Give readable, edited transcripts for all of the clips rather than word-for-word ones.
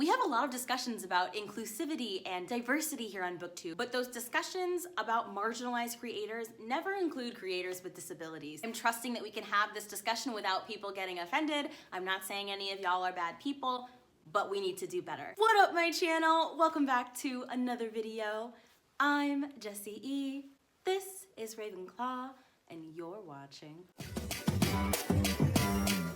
We have a lot of discussions about inclusivity and diversity here on Booktube, but those discussions about marginalized creators never include creators with disabilities. I'm trusting that we can have this discussion without people getting offended. I'm not saying any of y'all are bad people, but we need to do better. What up, my channel? Welcome back to another video. I'm Jessie E. This is Ravenclaw, and you're watching.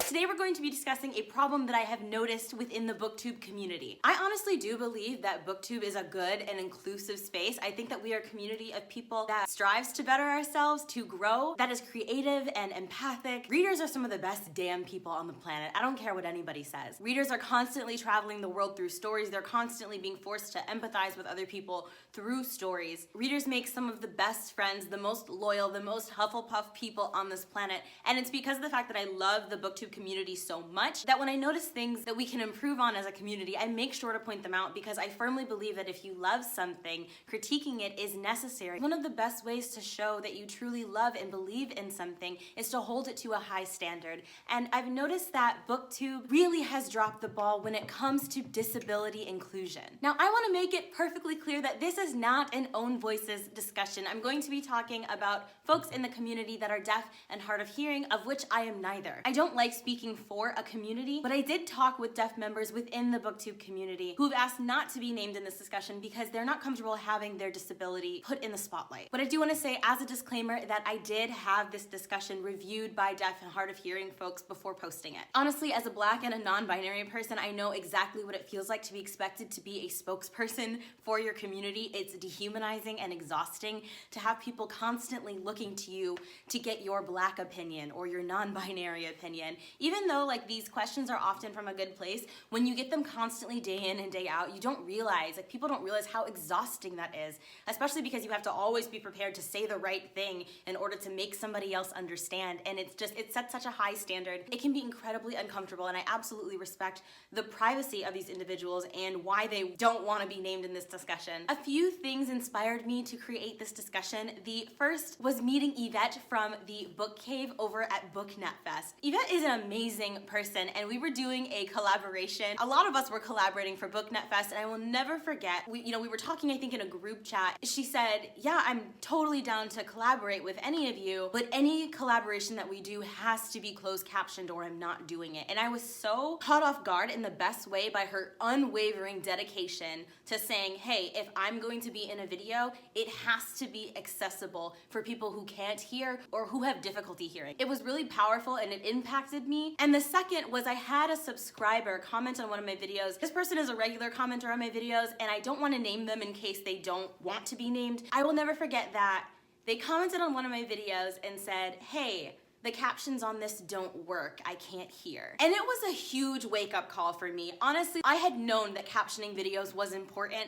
Today we're going to be discussing a problem that I have noticed within the Booktube community. I honestly do believe that Booktube is a good and inclusive space. I think that we are a community of people that strives to better ourselves, to grow, that is creative and empathic. Readers are some of the best damn people on the planet. I don't care what anybody says. Readers are constantly traveling the world through stories. They're constantly being forced to empathize with other people through stories. Readers make some of the best friends, the most loyal, the most Hufflepuff people on this planet. And it's because of the fact that I love the Booktube community so much that when I notice things that we can improve on as a community, I make sure to point them out because I firmly believe that if you love something, critiquing it is necessary. One of the best ways to show that you truly love and believe in something is to hold it to a high standard. And I've noticed that Booktube really has dropped the ball when it comes to disability inclusion. Now, I want to make it perfectly clear that this is not an own voices discussion. I'm going to be talking about folks in the community that are deaf and hard of hearing, of which I am neither. I don't like speaking for a community, but I did talk with deaf members within the Booktube community who've asked not to be named in this discussion because they're not comfortable having their disability put in the spotlight. But I do want to say as a disclaimer that I did have this discussion reviewed by deaf and hard of hearing folks before posting it. Honestly, as a Black and a non-binary person, I know exactly what it feels like to be expected to be a spokesperson for your community. It's dehumanizing and exhausting to have people constantly looking to you to get your Black opinion or your non-binary opinion. Even though like these questions are often from a good place, when you get them constantly day in and day out, you don't realize, like people don't realize how exhausting that is, especially because you have to always be prepared to say the right thing in order to make somebody else understand. And it sets such a high standard. It can be incredibly uncomfortable, and I absolutely respect the privacy of these individuals and why they don't want to be named in this discussion. A few things inspired me to create this discussion. The first was meeting Yvette from the Book Cave over at BookNetFest. Yvette is an amazing person, and we were doing a collaboration. A lot of us were collaborating for BookNetFest, and I will never forget, we were talking, I think, in a group chat. She said, yeah, I'm totally down to collaborate with any of you, but any collaboration that we do has to be closed captioned or I'm not doing it. And I was so caught off guard in the best way by her unwavering dedication to saying, hey, if I'm going to be in a video, it has to be accessible for people who can't hear or who have difficulty hearing. It was really powerful and it impacted me. And the second was I had a subscriber comment on one of my videos. This person is a regular commenter on my videos, and I don't want to name them in case they don't want to be named. I will never forget that they commented on one of my videos and said, hey, the captions on this don't work, I can't hear. And it was a huge wake-up call for me. Honestly, I had known that captioning videos was important,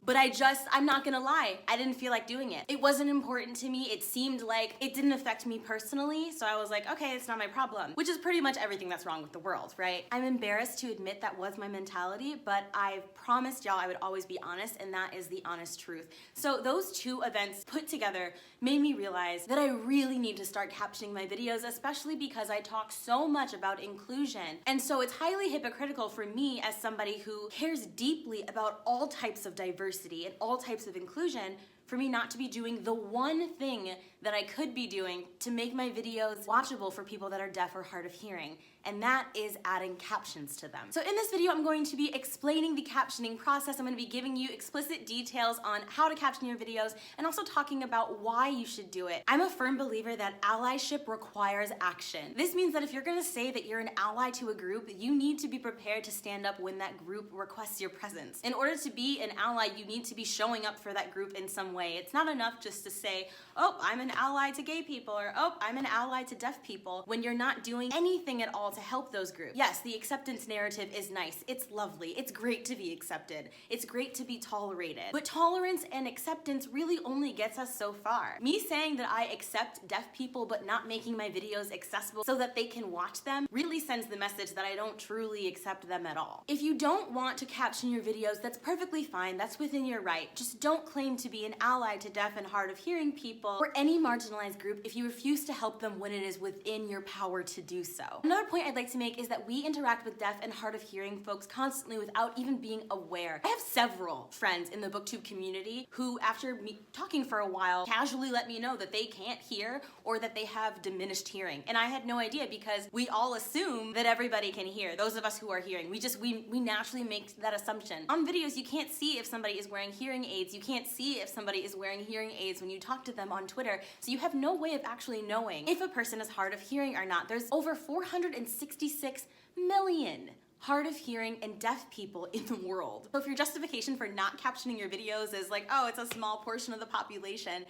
but I'm not gonna lie, I didn't feel like doing it. It wasn't important to me. It seemed like it didn't affect me personally, so I was like, okay, it's not my problem, which is pretty much everything that's wrong with the world, right? I'm embarrassed to admit that was my mentality, but I promised y'all I would always be honest, and that is the honest truth. So those two events put together made me realize that I really need to start captioning my videos, especially because I talk so much about inclusion. And so it's highly hypocritical for me as somebody who cares deeply about all types of diversity and all types of inclusion for me not to be doing the one thing that I could be doing to make my videos watchable for people that are deaf or hard of hearing, and that is adding captions to them. So in this video, I'm going to be explaining the captioning process. I'm going to be giving you explicit details on how to caption your videos and also talking about why you should do it. I'm a firm believer that allyship requires action. This means that if you're going to say that you're an ally to a group, you need to be prepared to stand up when that group requests your presence. In order to be an ally, you need to be showing up for that group in some way. It's not enough just to say, oh, I'm an ally to gay people, or oh, I'm an ally to deaf people, when you're not doing anything at all to help those groups. Yes, the acceptance narrative is nice. It's lovely. It's great to be accepted. It's great to be tolerated. But tolerance and acceptance really only gets us so far. Me saying that I accept deaf people but not making my videos accessible so that they can watch them really sends the message that I don't truly accept them at all. If you don't want to caption your videos, that's perfectly fine. That's within your right. Just don't claim to be an ally to deaf and hard of hearing people or any marginalized group if you refuse to help them when it is within your power to do so. Another point point I'd like to make is that we interact with deaf and hard of hearing folks constantly without even being aware. I have several friends in the Booktube community who, after me talking for a while, casually let me know that they can't hear or that they have diminished hearing. And I had no idea, because we all assume that everybody can hear. Those of us who are hearing, we naturally make that assumption. On videos, you can't see if somebody is wearing hearing aids. You can't see if somebody is wearing hearing aids when you talk to them on Twitter. So you have no way of actually knowing if a person is hard of hearing or not. There's over 466 million hard of hearing and deaf people in the world. So if your justification for not captioning your videos is like, oh, it's a small portion of the population,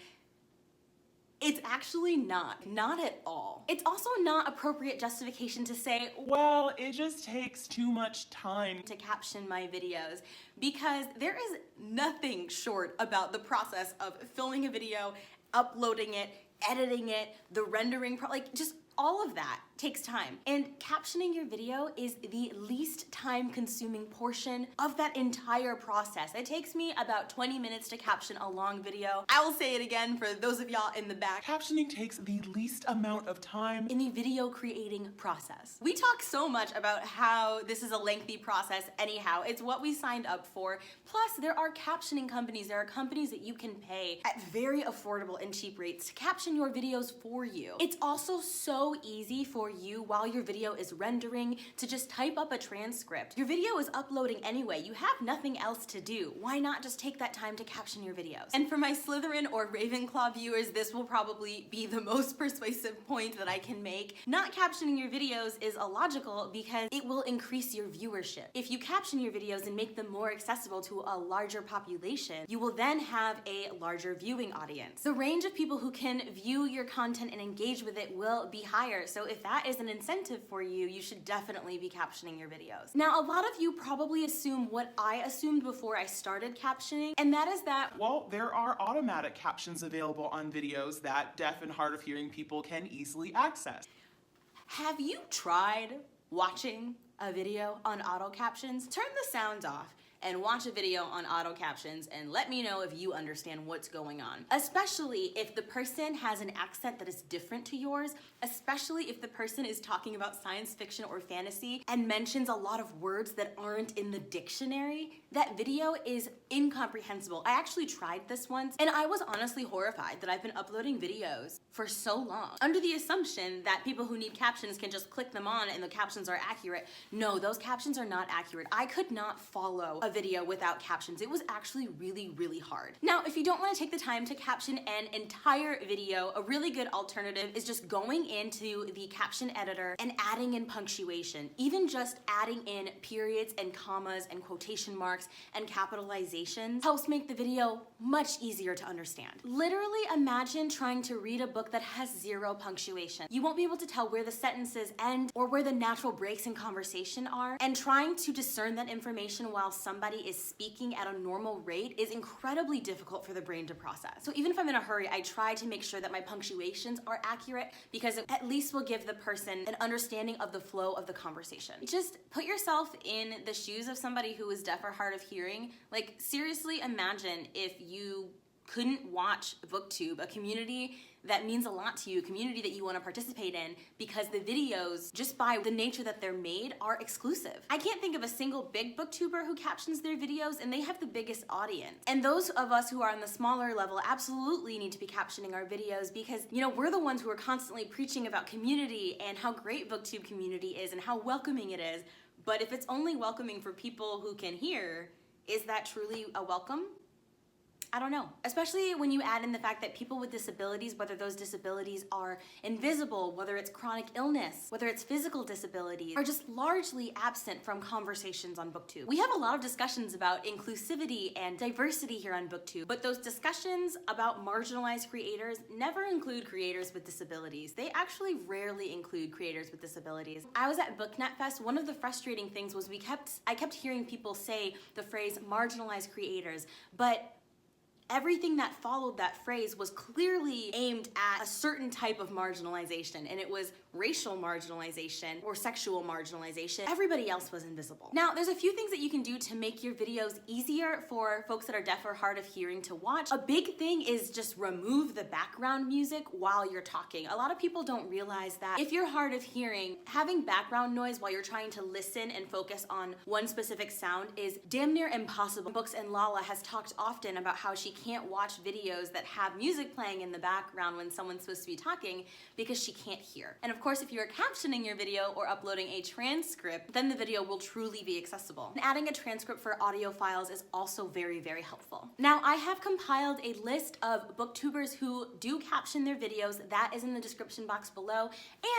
it's actually not at all. It's also not appropriate justification to say, well, it just takes too much time to caption my videos, because there is nothing short about the process of filming a video, uploading it, editing it, the rendering, like just all of that takes time. And captioning your video is the least time consuming portion of that entire process. It takes me about 20 minutes to caption a long video. I will say it again for those of y'all in the back. Captioning takes the least amount of time in the video creating process. We talk so much about how this is a lengthy process anyhow. It's what we signed up for. Plus, there are captioning companies. There are companies that you can pay at very affordable and cheap rates to caption your videos for you. It's also so easy for you, while your video is rendering, to just type up a transcript. Your video is uploading anyway. You have nothing else to do. Why not just take that time to caption your videos? And for my Slytherin or Ravenclaw viewers, this will probably be the most persuasive point that I can make. Not captioning your videos is illogical because it will increase your viewership. If you caption your videos and make them more accessible to a larger population, you will then have a larger viewing audience. The range of people who can view your content and engage with it will be higher. So if that is an incentive for you, you should definitely be captioning your videos. Now, a lot of you probably assume what I assumed before I started captioning, and that is that, well, there are automatic captions available on videos that deaf and hard of hearing people can easily access. Have you tried watching a video on auto captions? Turn the sound off and watch a video on auto captions and let me know if you understand what's going on. Especially if the person has an accent that is different to yours, especially if the person is talking about science fiction or fantasy and mentions a lot of words that aren't in the dictionary. That video is incomprehensible. I actually tried this once and I was honestly horrified that I've been uploading videos for so long under the assumption that people who need captions can just click them on and the captions are accurate. No, those captions are not accurate. I could not follow a video without captions. It was actually really, really hard. Now, if you don't want to take the time to caption an entire video, a really good alternative is just going into the caption editor and adding in punctuation. Even just adding in periods and commas and quotation marks and capitalizations helps make the video much easier to understand. Literally imagine trying to read a book that has zero punctuation. You won't be able to tell where the sentences end or where the natural breaks in conversation are, and trying to discern that information while somebody is speaking at a normal rate is incredibly difficult for the brain to process. So even if I'm in a hurry, I try to make sure that my punctuations are accurate because it at least will give the person an understanding of the flow of the conversation. Just put yourself in the shoes of somebody who is deaf or hard of hearing. Like, seriously imagine if you couldn't watch Booktube, a community that means a lot to you, a community that you want to participate in, because the videos, just by the nature that they're made, are exclusive. I can't think of a single big booktuber who captions their videos, and they have the biggest audience. And those of us who are on the smaller level absolutely need to be captioning our videos because, you know, we're the ones who are constantly preaching about community and how great Booktube community is and how welcoming it is. But if it's only welcoming for people who can hear, is that truly a welcome? I don't know. Especially when you add in the fact that people with disabilities, whether those disabilities are invisible, whether it's chronic illness, whether it's physical disabilities, are just largely absent from conversations on Booktube. We have a lot of discussions about inclusivity and diversity here on Booktube, but those discussions about marginalized creators never include creators with disabilities. They actually rarely include creators with disabilities. I was at BookNet Fest. One of the frustrating things was I kept hearing people say the phrase marginalized creators, but everything that followed that phrase was clearly aimed at a certain type of marginalization, and it was racial marginalization or sexual marginalization, everybody else was invisible. Now, there's a few things that you can do to make your videos easier for folks that are deaf or hard of hearing to watch. A big thing is just remove the background music while you're talking. A lot of people don't realize that if you're hard of hearing, having background noise while you're trying to listen and focus on one specific sound is damn near impossible. Books and Lala has talked often about how she can't watch videos that have music playing in the background when someone's supposed to be talking because she can't hear. And of course, if you're captioning your video or uploading a transcript, then the video will truly be accessible. And adding a transcript for audio files is also very, very helpful. Now, I have compiled a list of booktubers who do caption their videos. That is in the description box below.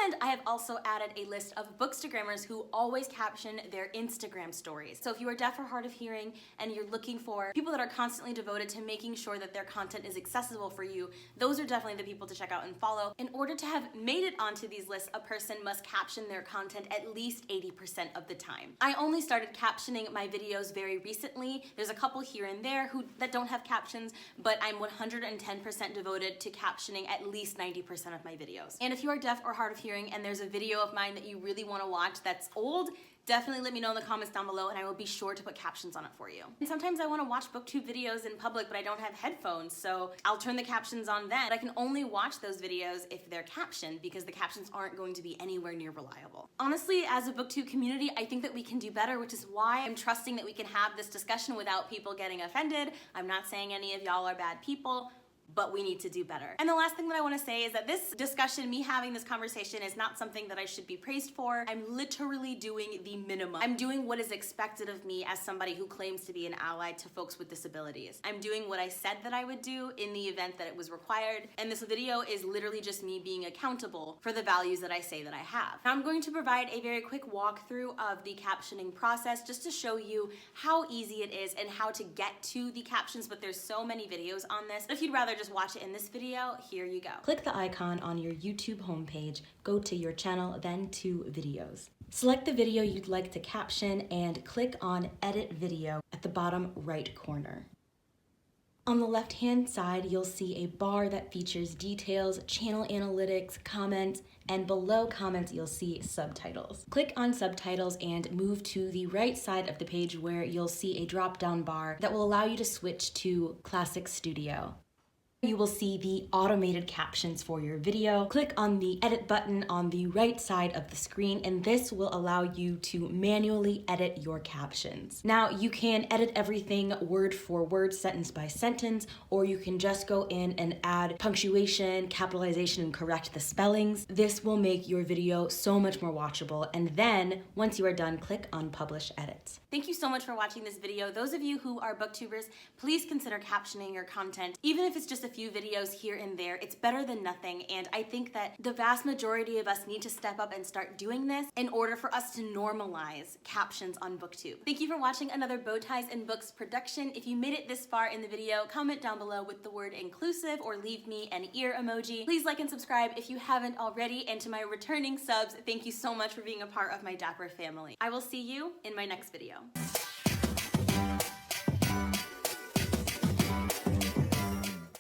And I have also added a list of bookstagrammers who always caption their Instagram stories. So if you are deaf or hard of hearing and you're looking for people that are constantly devoted to making sure that their content is accessible for you, those are definitely the people to check out and follow. In order to have made it onto these lists, a person must caption their content at least 80% of the time. I only started captioning my videos very recently. There's a couple here and there that don't have captions, but I'm 110% devoted to captioning at least 90% of my videos. And if you are deaf or hard of hearing and there's a video of mine that you really want to watch that's old, definitely let me know in the comments down below and I will be sure to put captions on it for you. And sometimes I want to watch booktube videos in public, but I don't have headphones, so I'll turn the captions on then. But I can only watch those videos if they're captioned because the captions aren't going to be anywhere near reliable. Honestly, as a booktube community, I think that we can do better, which is why I'm trusting that we can have this discussion without people getting offended. I'm not saying any of y'all are bad people, but we need to do better. And the last thing that I want to say is that this discussion, me having this conversation, is not something that I should be praised for. I'm literally doing the minimum. I'm doing what is expected of me as somebody who claims to be an ally to folks with disabilities. I'm doing what I said that I would do in the event that it was required, and this video is literally just me being accountable for the values that I say that I have. Now I'm going to provide a very quick walkthrough of the captioning process just to show you how easy it is and how to get to the captions, but there's so many videos on this. If you'd rather just watch it in this video, here you go. Click the icon on your YouTube homepage, go to your channel, then to videos. Select the video you'd like to caption and click on Edit Video at the bottom right corner. On the left-hand side, you'll see a bar that features details, channel analytics, comments, and below comments, you'll see subtitles. Click on subtitles and move to the right side of the page where you'll see a drop-down bar that will allow you to switch to Classic Studio. You will see the automated captions for your video. Click on the edit button on the right side of the screen, and this will allow you to manually edit your captions. Now, you can edit everything word for word, sentence by sentence, or you can just go in and add punctuation, capitalization, and correct the spellings. This will make your video so much more watchable, and then once you are done, click on Publish Edits. Thank you so much for watching this video. Those of you who are booktubers, please consider captioning your content. Even if it's just a few videos here and there, it's better than nothing, and I think that the vast majority of us need to step up and start doing this in order for us to normalize captions on Booktube. Thank you for watching another Bow Ties and Books production. If you made it this far in the video, comment down below with the word inclusive or leave me an ear emoji. Please like and subscribe if you haven't already, and to my returning subs, thank you so much for being a part of my Dapper family. I will see you in my next video.